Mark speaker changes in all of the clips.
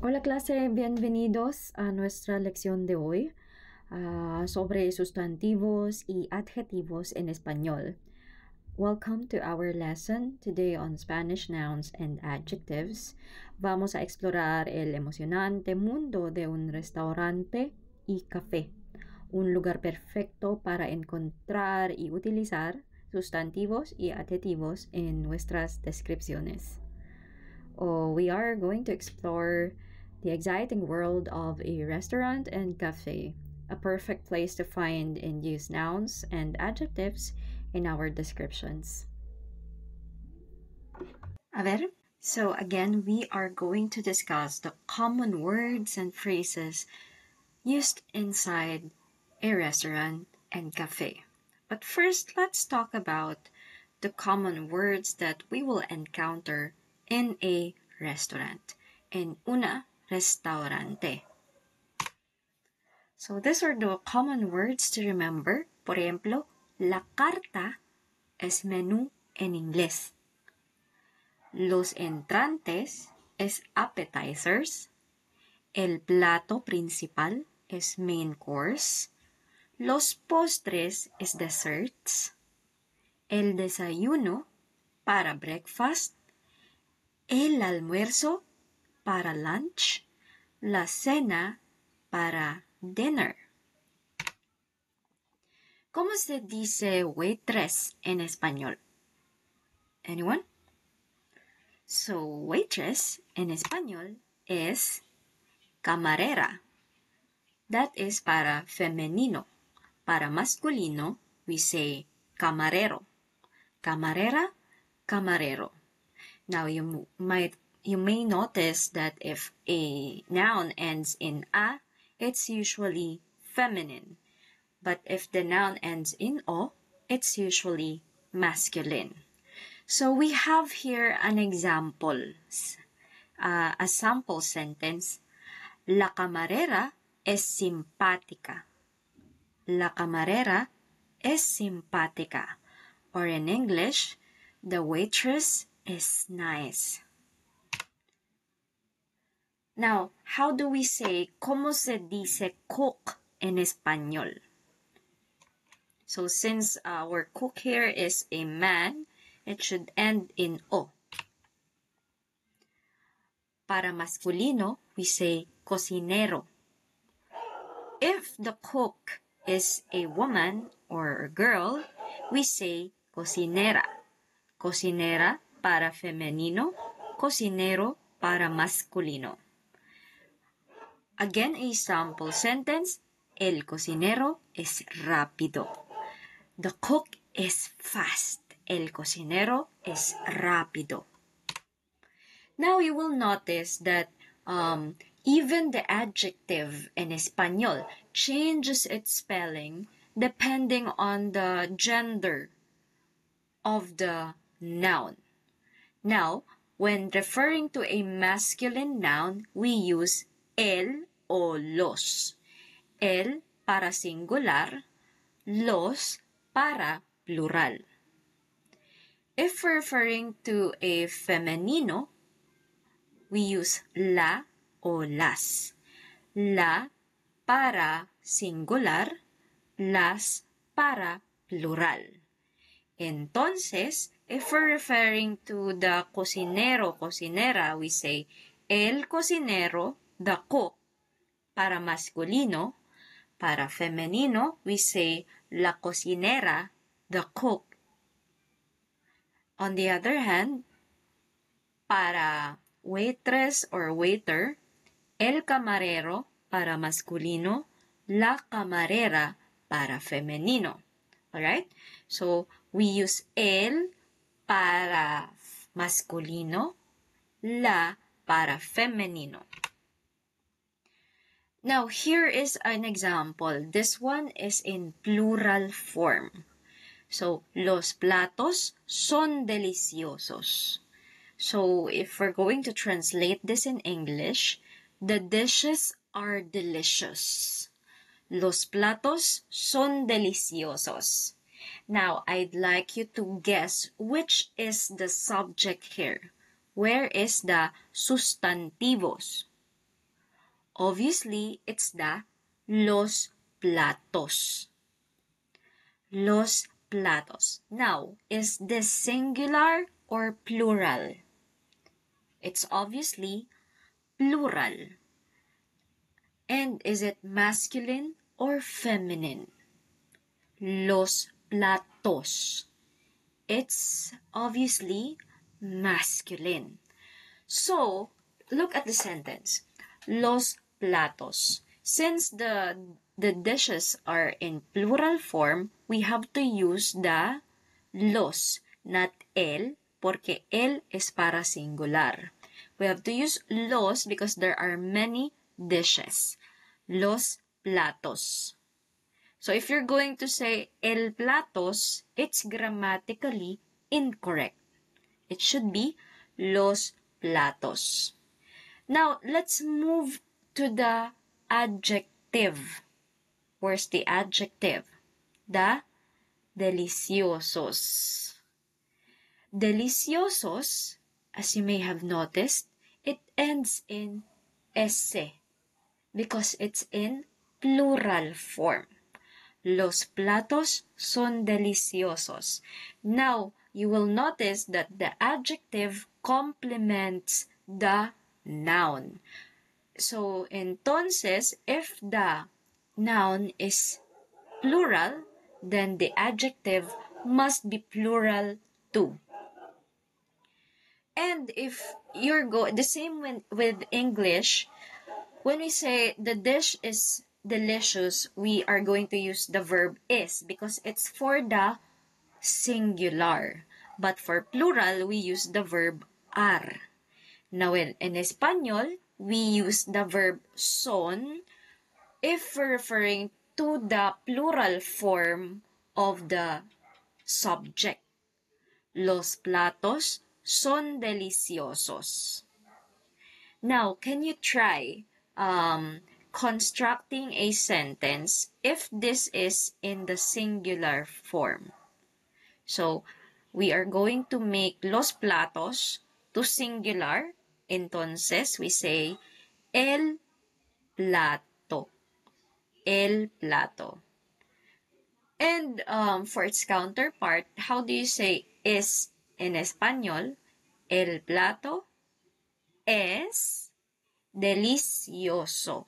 Speaker 1: Hola clase, bienvenidos a nuestra lección de hoy sobre sustantivos y adjetivos en español. Welcome to our lesson today on Spanish nouns and adjectives. Vamos a explorar el emocionante mundo de un restaurante y café, un lugar perfecto para encontrar y utilizar sustantivos y adjetivos en nuestras descripciones. We are going to explore the exciting world of a restaurant and cafe, a perfect place to find and use nouns and adjectives in our descriptions. A ver, so again, we are going to discuss the common words and phrases used inside a restaurant and cafe. But first, let's talk about the common words that we will encounter in a restaurant. En una, restaurante. So these are the common words to remember. Por ejemplo, la carta es menú en inglés. Los entrantes es appetizers. El plato principal es main course. Los postres es desserts. El desayuno para breakfast. El almuerzo para lunch. La cena para dinner. ¿Cómo se dice waitress en español? Anyone? So, waitress en español es camarera. That is para femenino. Para masculino, we say camarero. Camarera, camarero. Now, you may notice that if a noun ends in a, it's usually feminine. But if the noun ends in o, it's usually masculine. So we have here an example, a sample sentence. La camarera es simpática. La camarera es simpática. Or in English, the waitress is nice. Now, how do we say ¿cómo se dice cook en español? So since our cook here is a man, it should end in o. Para masculino, we say cocinero. If the cook is a woman or a girl, we say cocinera. Cocinera para femenino, cocinero para masculino. Again, a sample sentence. El cocinero es rápido. The cook is fast. El cocinero es rápido. Now you will notice that even the adjective in español changes its spelling depending on the gender of the noun. Now, when referring to a masculine noun, we use el o los. El para singular, los para plural. If referring to a femenino, we use la o las. La para singular, las para plural. Entonces, if we're referring to the cocinero, cocinera, we say el cocinero, the cook, para masculino. Para femenino, we say la cocinera, the cook. On the other hand, para waitress or waiter, el camarero para masculino, la camarera para femenino. Alright? So, we use el para masculino, la para femenino. Now, here is an example. This one is in plural form. So, los platos son deliciosos. So, if we're going to translate this in English, the dishes are delicious. Los platos son deliciosos. Now, I'd like you to guess which is the subject here. Where is the sustantivos? Obviously, it's the los platos. Los platos. Now, is this singular or plural? It's obviously plural. And is it masculine or feminine? Los platos. It's obviously masculine. So, look at the sentence. Los platos. Since the dishes are in plural form, we have to use the los, not el, porque el es para singular. We have to use los because there are many dishes. Los platos. So if you're going to say el platos, it's grammatically incorrect. It should be los platos. Now, let's move to the adjective. Where's the adjective? The deliciosos. Deliciosos, as you may have noticed, it ends in ese because it's in plural form. Los platos son deliciosos. Now, you will notice that the adjective complements the noun. So, entonces, if the noun is plural, then the adjective must be plural too. And if you're the same with English, when we say the dish is delicious, we are going to use the verb is because it's for the singular. But for plural, we use the verb are. Now, in Espanol, we use the verb son if we're referring to the plural form of the subject. Los platos son deliciosos. Now, can you try constructing a sentence if this is in the singular form? So, we are going to make los platos to singular. Entonces, we say el plato. El plato. And for its counterpart, how do you say es in Espanol? El plato es delicioso.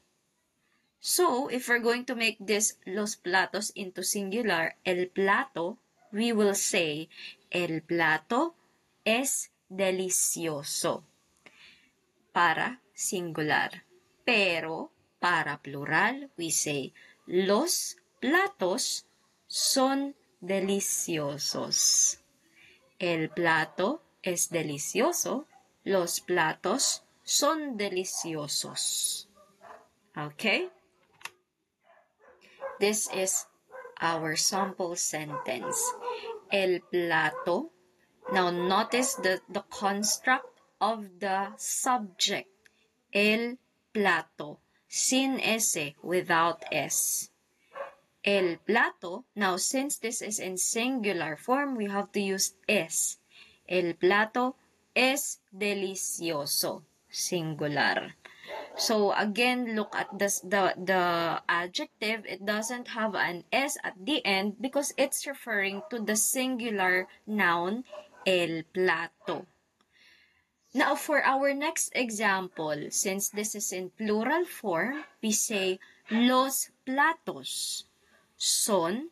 Speaker 1: So, if we're going to make this los platos into singular, el plato, we will say el plato es delicioso para singular. Pero para plural, we say los platos son deliciosos. El plato es delicioso. Los platos son deliciosos. Okay? This is our sample sentence. El plato. Now notice the construct of the subject. El plato. Sin ese, without s. El plato. Now since this is in singular form, we have to use es. El plato es delicioso. Singular. So again, look at the adjective. It doesn't have an s at the end because it's referring to the singular noun el plato. Now for our next example, since this is in plural form, we say los platos son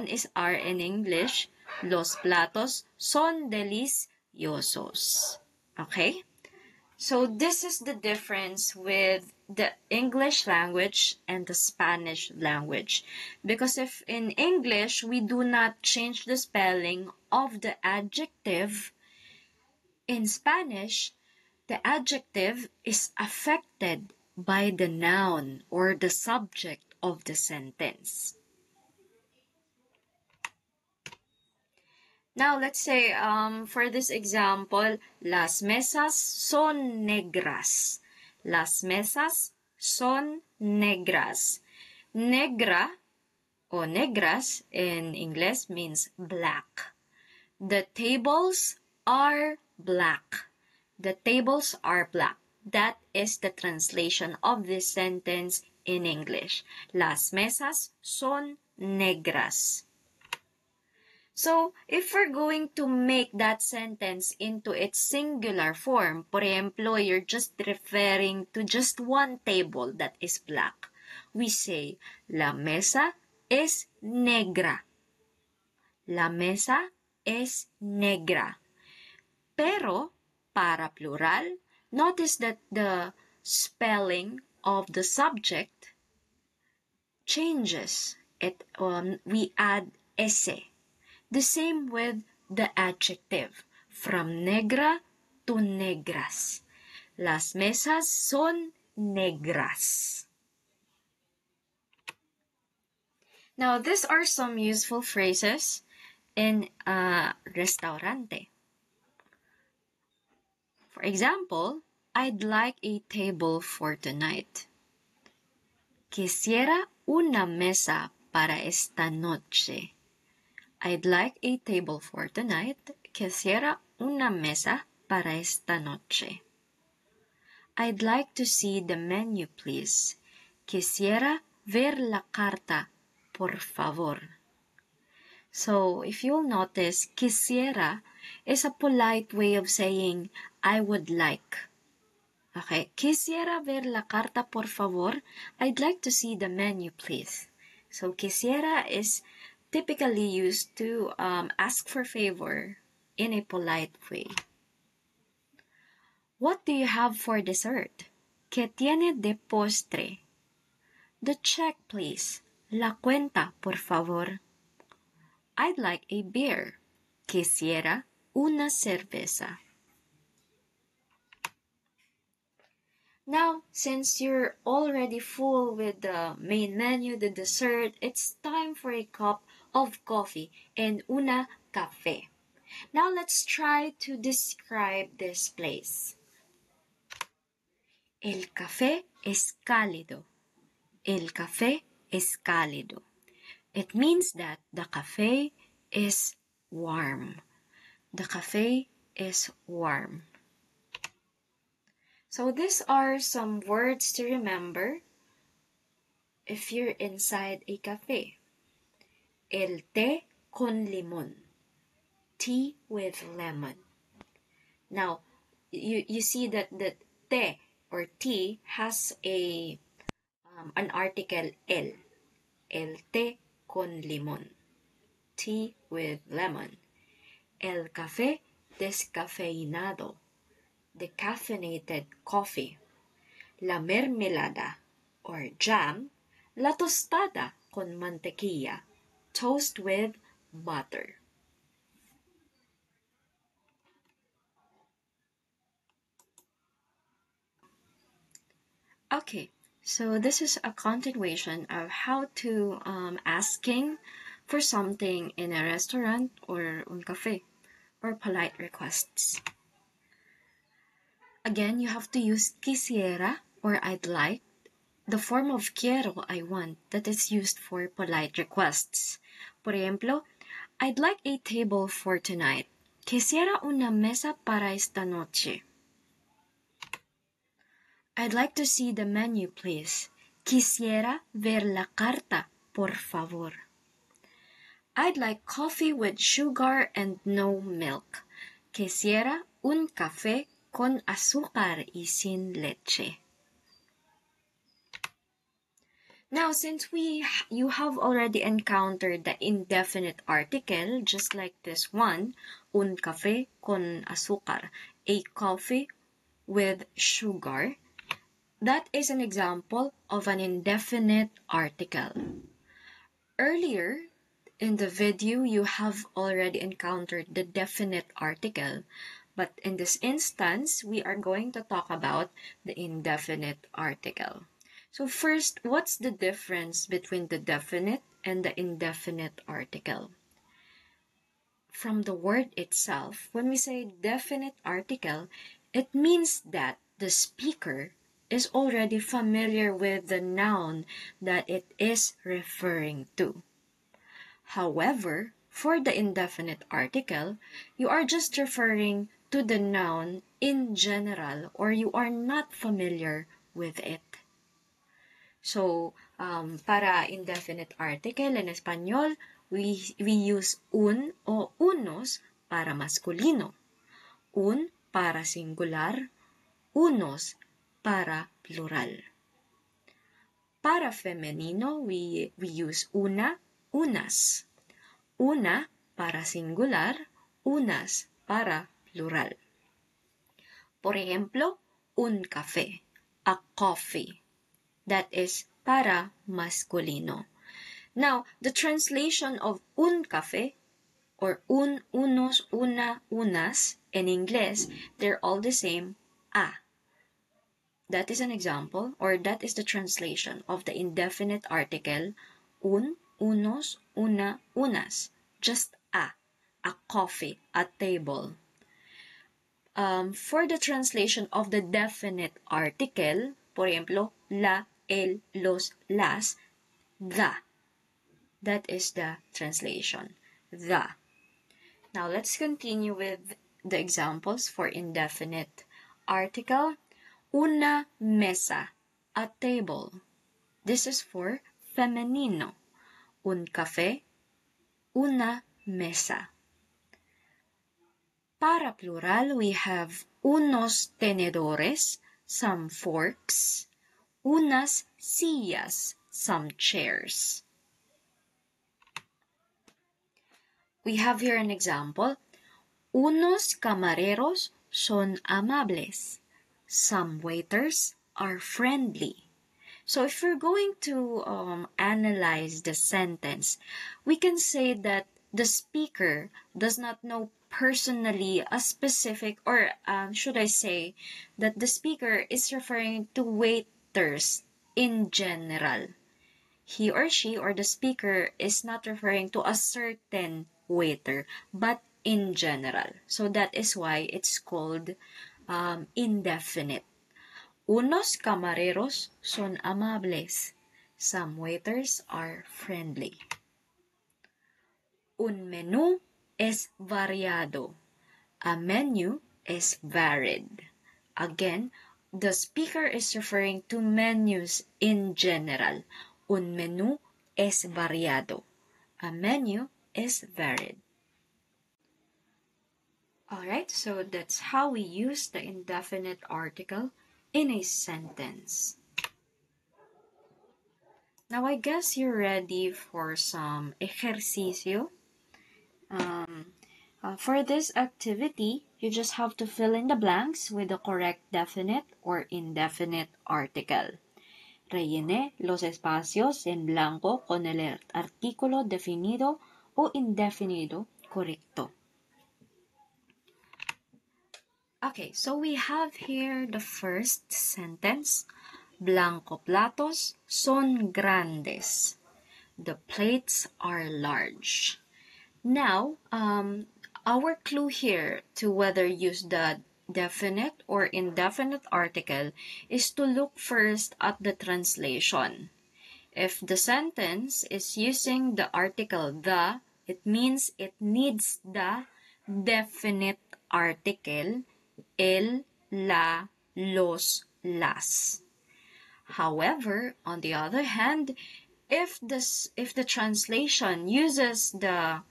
Speaker 1: is are in English, los platos son deliciosos. Okay? So this is the difference with the English language and the Spanish language. Because if in English, we do not change the spelling of the adjective, in Spanish, the adjective is affected by the noun or the subject of the sentence. Now, let's say, for this example, las mesas son negras. Las mesas son negras. Negra o negras in English means black. The tables are black. The tables are black. that is the translation of this sentence in English. Las mesas son negras. So, if we're going to make that sentence into its singular form, por ejemplo, you're just referring to just one table that is black, we say, la mesa es negra. La mesa es negra. Pero, para plural, notice that the spelling of the subject changes. We add ese. The same with the adjective, from negra to negras. Las mesas son negras. Now, these are some useful phrases in a restaurante. For example, I'd like a table for tonight. Quisiera una mesa para esta noche. I'd like a table for tonight. Quisiera una mesa para esta noche. I'd like to see the menu, please. Quisiera ver la carta, por favor. So, if you'll notice, quisiera is a polite way of saying I would like. Okay, quisiera ver la carta, por favor. I'd like to see the menu, please. So, quisiera is typically used to ask for favor in a polite way. What do you have for dessert? ¿Qué tiene de postre? The check, please. La cuenta, por favor. I'd like a beer. Quisiera una cerveza. Now, since you're already full with the main menu, the dessert, it's time for a cup of coffee and una café. Now, let's try to describe this place. El café es cálido. El café es cálido. It means that the cafe is warm. The cafe is warm. So these are some words to remember if you're inside a cafe. El té con limón. Tea with lemon. Now, you see that the té or tea has an article el. El té con limón. Tea with lemon. El café descafeinado. Decaffeinated coffee. La mermelada or jam. La tostada con mantequilla. Toast with butter. Okay, so this is a continuation of how to asking for something in a restaurant or un cafe or polite requests. Again, you have to use quisiera or I'd like, the form of quiero, I want, that is used for polite requests. Por ejemplo, I'd like a table for tonight. Quisiera una mesa para esta noche. I'd like to see the menu, please. Quisiera ver la carta, por favor. I'd like coffee with sugar and no milk. Quisiera un café con azúcar y sin leche. Now, since you have already encountered the indefinite article, just like this one, un café con azúcar, a coffee with sugar, that is an example of an indefinite article. Earlier in the video, you have already encountered the definite article, but in this instance, we are going to talk about the indefinite article. So first, what's the difference between the definite and the indefinite article? From the word itself, when we say definite article, it means that the speaker is already familiar with the noun that it is referring to. However, for the indefinite article, you are just referring to the noun in general or you are not familiar with it. So, para indefinite article in Espanyol, we use un o unos para maskulino, un para singular, unos para plural. Para femenino, we use una, unas. Una para singular, unas para plural. Por ejemplo, un café, a coffee. That is para masculino. Now, the translation of un café or un, unos, una, unas in English, they're all the same, a. That is an example, or that is the translation of the indefinite article un, unos, una, unas. Just a coffee, a table. For the translation of the definite article, por ejemplo, la, el, los, las, the. That is the translation, the. Now let's continue with the examples for indefinite article. Una mesa, a table. This is for femenino. Un café, una mesa. Para plural, we have unos tenedores, some forks, unas sillas, some chairs. We have here an example. Unos camareros son amables. Some waiters are friendly. So if we're going to analyze the sentence, we can say that the speaker does not know personally a specific, or should I say that the speaker is referring to waiters in general. He or she or the speaker is not referring to a certain waiter, but in general. So that is why it's called indefinite. Unos camareros son amables. Some waiters are friendly. Un menú es variado. A menu is varied. Again, the speaker is referring to menus in general. Un menú es variado. A menu is varied. Alright, so that's how we use the indefinite article in a sentence. Now I guess you're ready for some ejercicio. For this activity, you just have to fill in the blanks with the correct definite or indefinite article. Rellene los espacios en blanco con el artículo definido o indefinido correcto. Okay, so we have here the first sentence. Blanco platos son grandes. The plates are large. Now, our clue here to whether use the definite or indefinite article is to look first at the translation. If the sentence is using the article the, it means it needs the definite article el, la, los, las. However, on the other hand, if the translation uses the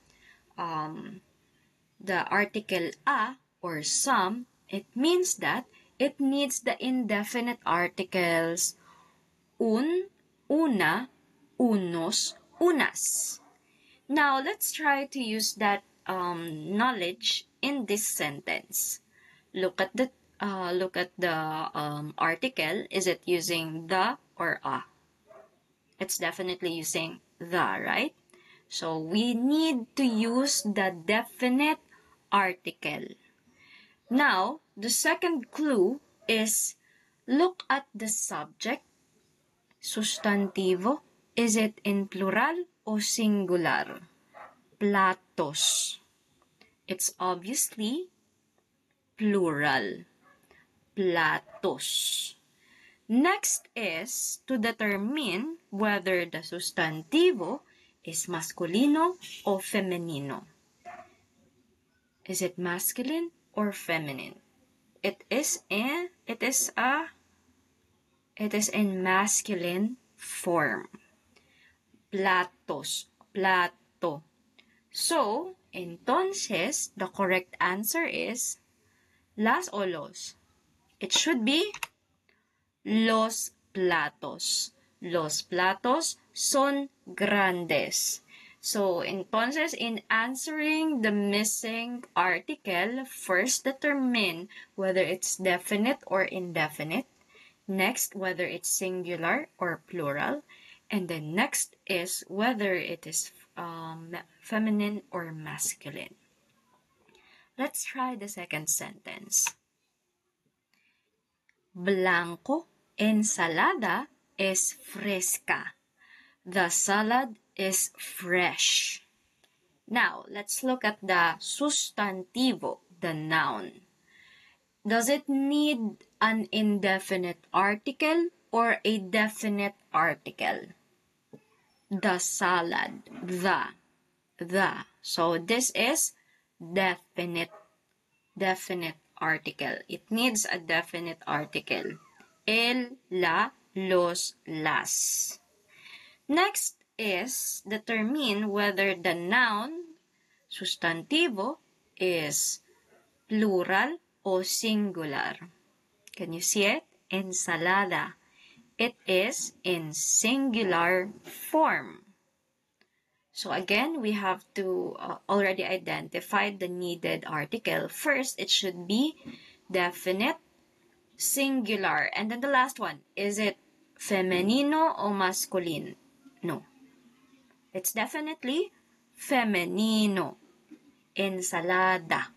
Speaker 1: article a or some, it means that it needs the indefinite articles un, una, unos, unas. Now, let's try to use that knowledge in this sentence. Look at the article. Is it using the or a? It's definitely using the, right? So we need to use the definite article. Now, the second clue is look at the subject. Sustantivo. Is it in plural or singular? Platos. It's obviously plural. Platos. Next is to determine whether the sustantivo is masculino o femenino. Is it masculine or feminine? It is in masculine form. Platos, plato. So, entonces, the correct answer is las o los. It should be los platos. Los platos son grandes. So, entonces, in answering the missing article, first determine whether it's definite or indefinite. Next, whether it's singular or plural. And then next is whether it is feminine or masculine. Let's try the second sentence. Blanco ensalada es fresca. The salad is fresh. Now, let's look at the sustantivo, the noun. Does it need an indefinite article or a definite article? The salad, the. So this is definite article. It needs a definite article. El, la, los, las. Next is determine whether the noun, sustantivo, is plural o singular. Can you see it? Ensalada. It is in singular form. So again, we have to already identify the needed article. First, it should be definite, singular. And then the last one, is it femenino o masculino? No. It's definitely femenino. Ensalada.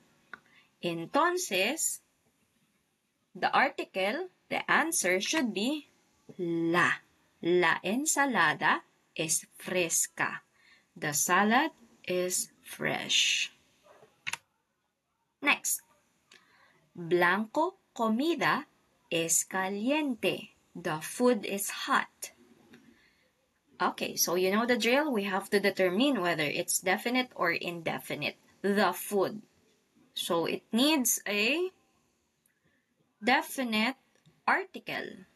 Speaker 1: Entonces, the article, the answer should be la. La ensalada es fresca. The salad is fresh. Next. Blanco comida es caliente. The food is hot. Okay, so you know the drill. We have to determine whether it's definite or indefinite. The food. So it needs a definite article.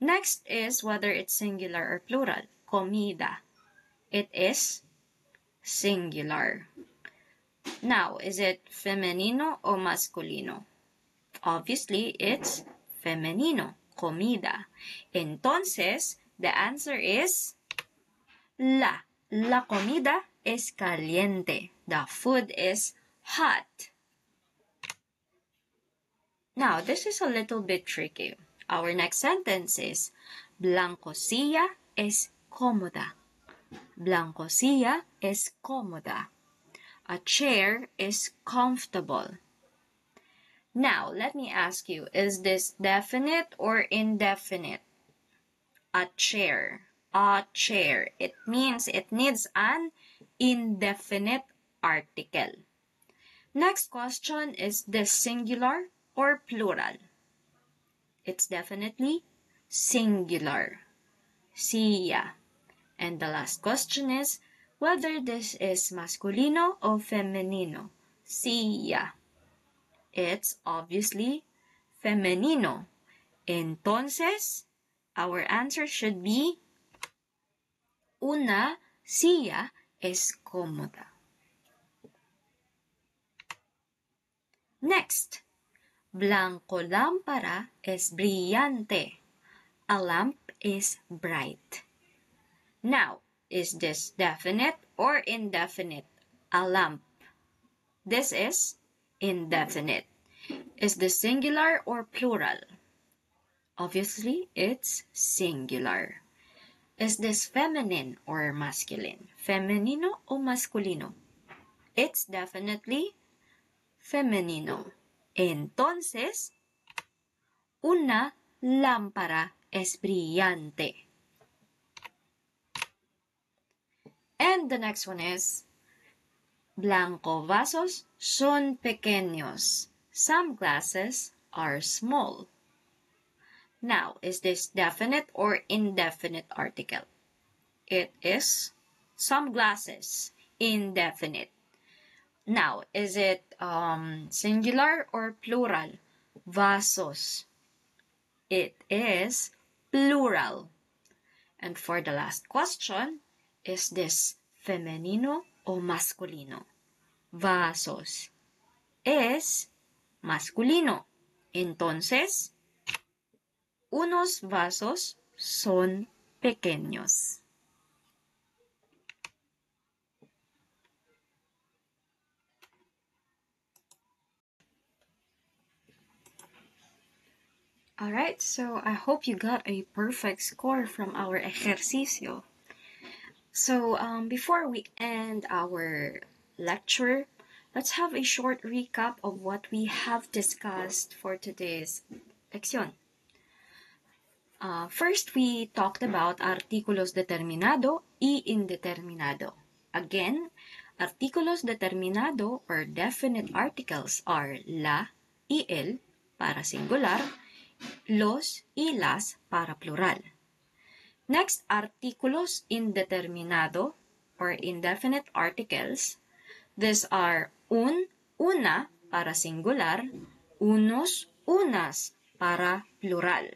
Speaker 1: Next is whether it's singular or plural. Comida. It is singular. Now, is it femenino o masculino? Obviously, it's femenino. Comida. Entonces, the answer is la. La comida es caliente. The food is hot. Now, this is a little bit tricky. Our next sentence is Blanco silla es cómoda. Blanco silla es cómoda. A chair is comfortable. Now, let me ask you, is this definite or indefinite? A chair. A chair. It means it needs an indefinite article. Next question, is this singular or plural? It's definitely singular. Silla. And the last question is whether this is masculino o femenino. Silla. It's obviously femenino. Entonces, our answer should be una silla es cómoda. Next, blanco lámpara es brillante. A lamp is bright. Now, is this definite or indefinite? A lamp. This is indefinite. Is this singular or plural? Obviously, it's singular. Is this feminine or masculine? Femenino o masculino? It's definitely femenino. Entonces, una lámpara es brillante. And the next one is, blanco vasos son pequeños. Some glasses are small. Now, is this definite or indefinite article? It is some glasses, indefinite. Now, is it singular or plural? Vasos. It is plural. And for the last question, is this femenino o masculino? Vasos. Es masculino. Entonces, unos vasos son pequeños. Alright, so I hope you got a perfect score from our ejercicio. So before we end our lecture, let's have a short recap of what we have discussed for today's lección. First, we talked about artículos determinado y indeterminado. Again, artículos determinado or definite articles are la y el para singular, los y las para plural. Next, artículos indeterminado or indefinite articles. These are una para singular, unos, unas para plural.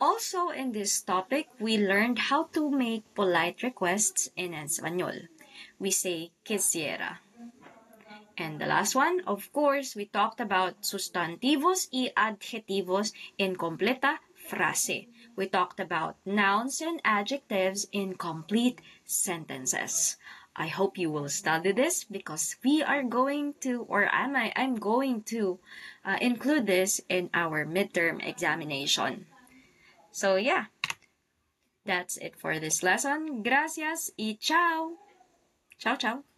Speaker 1: Also in this topic, we learned how to make polite requests in Español. We say quisiera. And the last one, of course, we talked about sustantivos y adjetivos in completa frase. We talked about nouns and adjectives in complete sentences. I hope you will study this because we are going to, or I'm going to include this in our midterm examination. So yeah, that's it for this lesson. Gracias y ciao. Ciao, ciao.